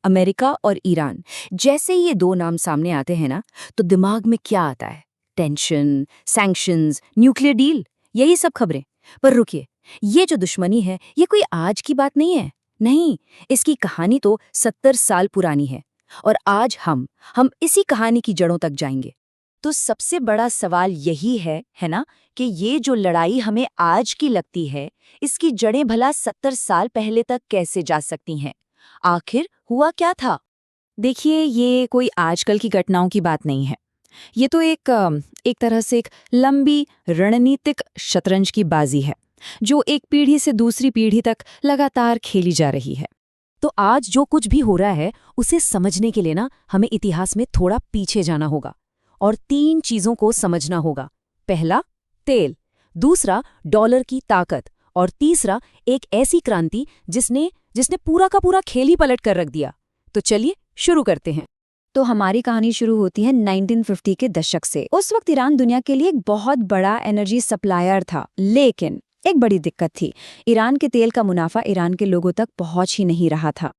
America और Iran, जैसे ही ये दो नाम सामने आते हैं ना, तो दिमाग में क्या आता है? टेंशन, सैंक्शंस, न्यूक्लियर डील, यही सब खबरें। पर रुकिए, ये जो दुश्मनी है, ये कोई आज की बात नहीं है। नहीं, इसकी कहानी तो 70 साल पुरानी है। और आज हम इसी कहानी की जड़ों तक जाएंगे। तो सबसे बड़ा सवाल यही है ना, कि ये जो लड़ाई हमें आज की लगती है, इसकी जड़ें भला 70 साल पहले तक कैसे जा सकती हैं? आखिर हुआ क्या था? देखिए, ये कोई आजकल की घटनाओं की बात नहीं है। ये तो एक तरह से एक लंबी रणनीतिक शतरंज की बाजी है, जो एक पीढ़ी से दूसरी पीढ़ी तक लगातार खेली जा रही है। तो आज जो कुछ भी हो रहा है, उसे समझने के लिए ना हमें इतिहास में थोड़ा पीछे जाना होगा और 3 चीजों को समझना होगा। पहला, तेल। दूसरा, डॉलर की ताकत। और तीसरा, एक ऐसी क्रांति जिसने जिसने पूरा का पूरा खेल ही पलट कर रख दिया। तो चलिए शुरू करते हैं। तो हमारी कहानी शुरू होती है 1950 के दशक से। उस वक्त ईरान दुनिया के लिए एक बहुत बड़ा एनर्जी सप्लायर था, लेकिन एक बड़ी दिक्कत थी। ईरान के तेल का मुनाफा ईरान के लोगों तक पहुंच ही नहीं रहा था।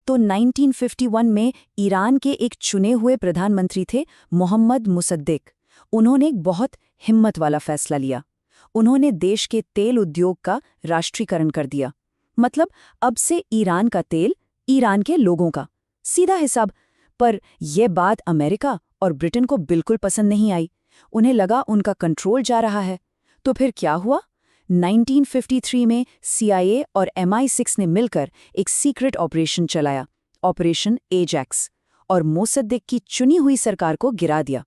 तो 1951 में ईरान के एक चुने हुए प्रधानमंत्री थे, मोहम्मद मुसद्दिक। उन्होंने एक बहुत हिम्मत वाला फैसला लिया। उन्होंने देश के तेल उद्योग का राष्ट्रीयकरण कर दिया। मतलब अब से ईरान का तेल ईरान के लोगों का, सीधा हिसाब। पर यह बात अमेरिका और ब्रिटेन को बिल्कुल पसंद नहीं आई। उन्हें लगा उनका कंट्रोल जा रहा है। तो फिर क्या हुआ? 1953 में CIA और MI6 ने मिलकर एक सीक्रेट ऑपरेशन चलाया, ऑपरेशन एजैक्स, और मोसद्देक की चुनी हुई सरकार को गिरा दिया।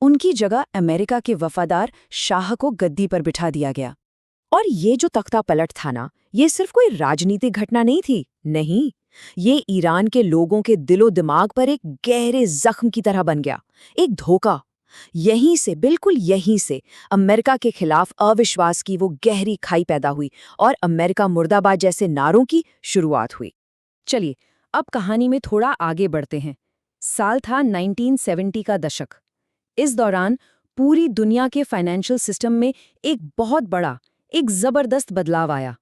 उनकी जगह अमेरिका के वफादार शाह को गद्दी पर बिठा दिया गया। और ये जो तख्ता पलट था ना, ये सिर्फ कोई राजनीतिक घटना नहीं थी। नहीं, ये ईरान के लोगों के दिलो दिमाग पर एक गहरे जख्म की तरह बन गया, एक धोखा। यहीं से, बिल्कुल यहीं से अमेरिका के खिलाफ अविश्वास की वो गहरी खाई पैदा हुई और अमेरिका मुर्दाबाद जैसे नारों की शुरुआत हुई। चलिए, अब कहानी में थोड़ा आगे बढ़ते हैं। साल था 1970 का दशक। इस दौरान पूरी दुनिया के फाइनेंशियल सिस्टम में एक बहुत बड़ा, एक जबरदस्त बदलाव आया।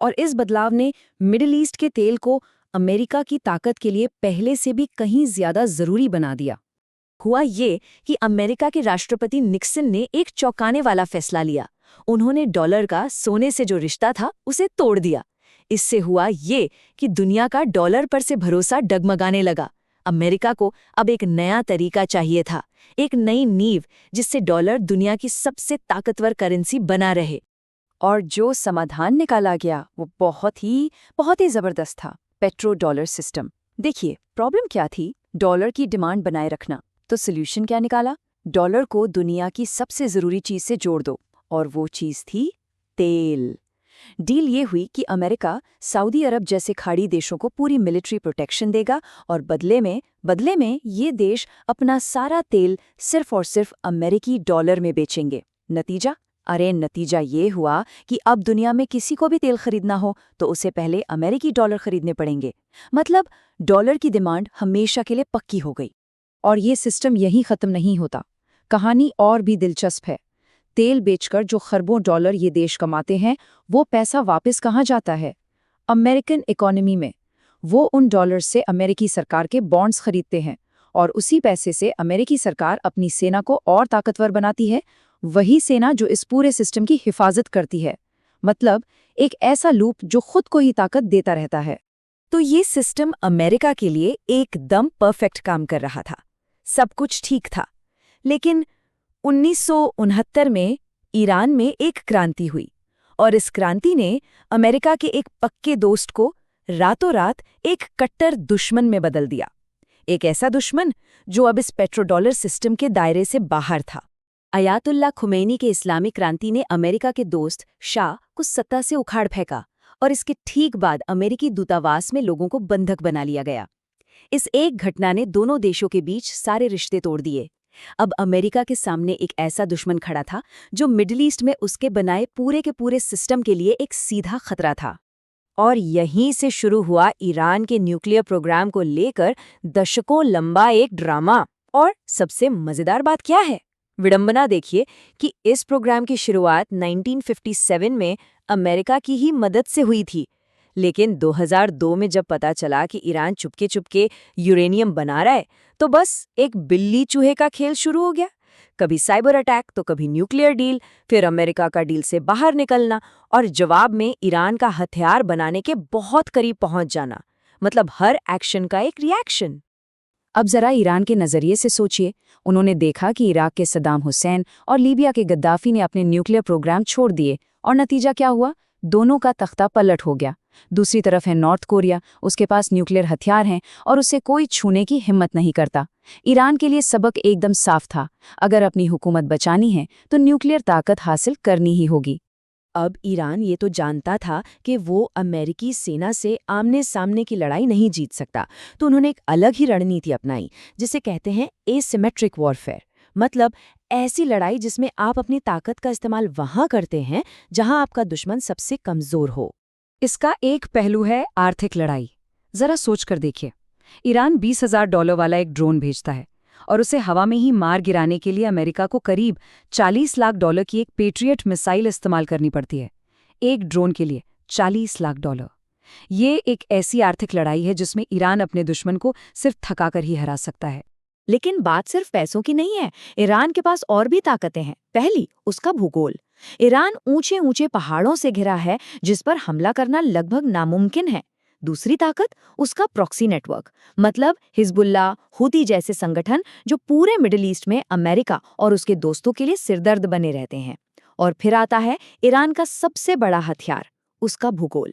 और इस बदलाव ने मिडिल ईस्ट के तेल को अमेरिका की ताकत के लिए पहले से भी कहीं ज्यादा जरूरी बना दिया। हुआ ये कि अमेरिका के राष्ट्रपति निक्सन ने एक चौंकाने वाला फैसला लिया। उन्होंने डॉलर का सोने से जो रिश्ता था, उसे तोड़ दिया। इससे हुआ ये कि दुनिया का डॉलर पर से भरोसा डगमगाने लगा। अमेरिका को अब एक नया तरीका चाहिए था, एक नई नींव, जिससे डॉलर दुनिया की सबसे ताकतवर करेंसी बना रहे। और जो समाधान निकाला गया वो बहुत ही जबरदस्त था, पेट्रो डॉलर सिस्टम। देखिए, प्रॉब्लम क्या थी? डॉलर की डिमांड बनाए रखना। तो सोल्यूशन क्या निकाला? डॉलर को दुनिया की सबसे जरूरी चीज से जोड़ दो, और वो चीज थी तेल। डील ये हुई कि अमेरिका सऊदी अरब जैसे खाड़ी देशों को पूरी मिलिट्री प्रोटेक्शन देगा, और बदले में ये देश अपना सारा तेल सिर्फ और सिर्फ अमेरिकी डॉलर में बेचेंगे। नतीजा ये हुआ कि अब दुनिया में किसी को भी तेल खरीदना हो तो उसे पहले अमेरिकी डॉलर खरीदने पड़ेंगे। मतलब डॉलर की डिमांड हमेशा के लिए पक्की हो गई। और ये सिस्टम यहीं खत्म नहीं होता। कहानी और भी दिलचस्प है। तेल बेचकर जो खरबों डॉलर ये देश कमाते हैं, वो पैसा वापस कहाँ जाता है? अमेरिकन इकोनॉमी में। वो उन डॉलर से अमेरिकी सरकार के बॉन्ड्स खरीदते हैं, और उसी पैसे से अमेरिकी सरकार अपनी सेना को और ताकतवर बनाती है। वही सेना जो इस पूरे सिस्टम की हिफाजत करती है। मतलब एक ऐसा लूप जो खुद को ही ताकत देता रहता है। तो ये सिस्टम अमेरिका के लिए एकदम परफेक्ट काम कर रहा था। सब कुछ ठीक था। लेकिन 1969 में ईरान में एक क्रांति हुई, और इस क्रांति ने अमेरिका के एक पक्के दोस्त को रातों रात एक कट्टर दुश्मन में बदल दिया। एक ऐसा दुश्मन जो अब इस पेट्रोडॉलर सिस्टम के दायरे से बाहर था। अयातुल्ला खुमैनी के इस्लामी क्रांति ने अमेरिका के दोस्त शाह को सत्ता से उखाड़ फेंका, और इसके ठीक बाद अमेरिकी दूतावास में लोगों को बंधक बना लिया गया। इस एक घटना ने दोनों देशों के बीच सारे रिश्ते तोड़ दिए। अब अमेरिका के सामने एक ऐसा दुश्मन खड़ा था जो मिडिल ईस्ट में उसके बनाए पूरे के पूरे सिस्टम के लिए एक सीधा खतरा था। और यहीं से शुरू हुआ ईरान के न्यूक्लियर प्रोग्राम को लेकर दशकों लंबा एक ड्रामा। और सबसे मजेदार बात क्या है? विडंबना देखिए कि इस प्रोग्राम की शुरुआत 1957 में अमेरिका की ही मदद से हुई थी। लेकिन 2002 में जब पता चला कि ईरान चुपके चुपके यूरेनियम बना रहा है, तो बस एक बिल्ली चूहे का खेल शुरू हो गया। कभी साइबर अटैक तो कभी न्यूक्लियर डील, फिर अमेरिका का डील से बाहर निकलना और जवाब में ईरान का हथियार बनाने के बहुत करीब पहुंच जाना। मतलब हर एक्शन का एक रिएक्शन। अब जरा ईरान के नजरिए से सोचिए। उन्होंने देखा कि इराक के सद्दाम हुसैन और लीबिया के गद्दाफी ने अपने न्यूक्लियर प्रोग्राम छोड़ दिए, और नतीजा क्या हुआ? दोनों का तख्ता पलट हो गया। दूसरी तरफ है नॉर्थ कोरिया, उसके पास न्यूक्लियर हथियार हैं और उसे कोई छूने की हिम्मत नहीं करता। ईरान के लिए सबक एकदम साफ था, अगर अपनी हुकूमत बचानी है तो न्यूक्लियर ताकत हासिल करनी ही होगी। अब ईरान ये तो जानता था कि वो अमेरिकी सेना से आमने सामने की लड़ाई नहीं जीत सकता, तो उन्होंने एक अलग ही रणनीति अपनाई, जिसे कहते हैं एसिमेट्रिक वॉरफेयर। मतलब ऐसी लड़ाई जिसमें आप अपनी ताकत का इस्तेमाल वहां करते हैं जहां आपका दुश्मन सबसे कमजोर हो। इसका एक पहलू है आर्थिक लड़ाई। जरा सोचकर देखिए, ईरान $20,000 वाला एक ड्रोन भेजता है और उसे हवा में ही मार गिराने के लिए अमेरिका को करीब $40 लाख की एक पेट्रियट मिसाइल इस्तेमाल करनी पड़ती है। एक ड्रोन के लिए $40 लाख। ये एक ऐसी आर्थिक लड़ाई है जिसमें ईरान अपने दुश्मन को सिर्फ थकाकर ही हरा सकता है। लेकिन बात सिर्फ पैसों की नहीं है, ईरान के पास और भी ताकतें हैं। पहली, उसका भूगोल। ईरान ऊंचे ऊंचे पहाड़ों से घिरा है जिस पर हमला करना लगभग नामुमकिन है। दूसरी ताकत, उसका प्रॉक्सी नेटवर्क। मतलब हिजबुल्ला, हुती जैसे संगठन जो पूरे मिडिल ईस्ट में अमेरिका और उसके दोस्तों के लिए सिरदर्द बने रहते हैं। और फिर आता है ईरान का सबसे बड़ा हथियार, उसका भूगोल।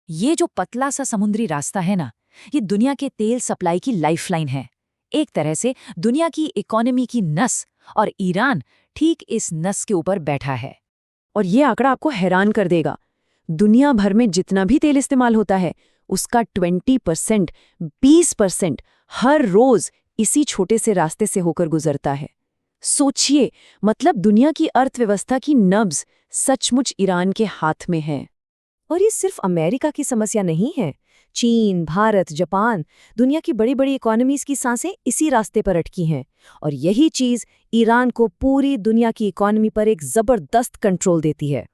ये जो पतला सा समुद्री रास्ता है ना, ये दुनिया के तेल सप्लाई की लाइफलाइन है। एक तरह से दुनिया की इकोनॉमी की नस, और ईरान ठीक इस नस के ऊपर बैठा है। और ये आंकड़ा आपको हैरान कर देगा। दुनिया भर में जितना भी तेल इस्तेमाल होता है, उसका 20%, 20% हर रोज इसी छोटे से रास्ते से होकर गुजरता है। सोचिए, मतलब दुनिया की अर्थव्यवस्था की नब्ज सचमुच ईरान के हाथ में है। और ये सिर्फ अमेरिका की समस्या नहीं है। चीन, भारत, जापान, दुनिया की बड़ी बड़ी इकोनॉमीज की सांसें इसी रास्ते पर अटकी हैं। और यही चीज ईरान को पूरी दुनिया की इकोनॉमी पर एक जबरदस्त कंट्रोल देती है।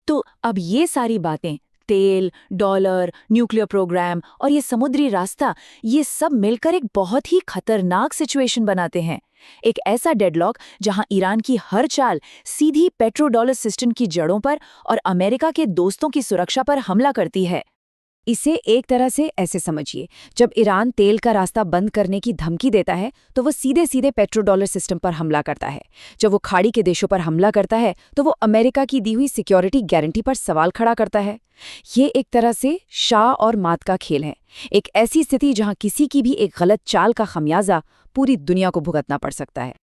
तो अब ये सारी बातें, तेल, डॉलर, न्यूक्लियर प्रोग्राम और ये समुद्री रास्ता, ये सब मिलकर एक बहुत ही खतरनाक सिचुएशन बनाते हैं। एक ऐसा डेडलॉक जहां ईरान की हर चाल सीधी पेट्रो डॉलर सिस्टम की जड़ों पर और अमेरिका के दोस्तों की सुरक्षा पर हमला करती है। इसे एक तरह से ऐसे समझिए, जब ईरान तेल का रास्ता बंद करने की धमकी देता है तो वो सीधे सीधे पेट्रो डॉलर सिस्टम पर हमला करता है। जब वो खाड़ी के देशों पर हमला करता है तो वो अमेरिका की दी हुई सिक्योरिटी गारंटी पर सवाल खड़ा करता है। ये एक तरह से शाह और मात का खेल है। एक ऐसी स्थिति जहां किसी की भी एक गलत चाल का खमियाजा पूरी दुनिया को भुगतना पड़ सकता है।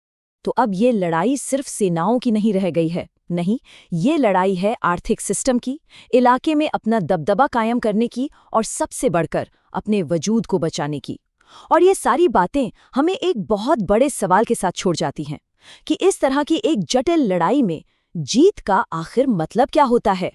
तो अब ये लड़ाई सिर्फ सेनाओं की नहीं रह गई है। नहीं, ये लड़ाई है आर्थिक सिस्टम की, इलाके में अपना दबदबा कायम करने की और सबसे बढ़कर अपने वजूद को बचाने की। और ये सारी बातें हमें एक बहुत बड़े सवाल के साथ छोड़ जाती हैं कि इस तरह की एक जटिल लड़ाई में जीत का आखिर मतलब क्या होता है।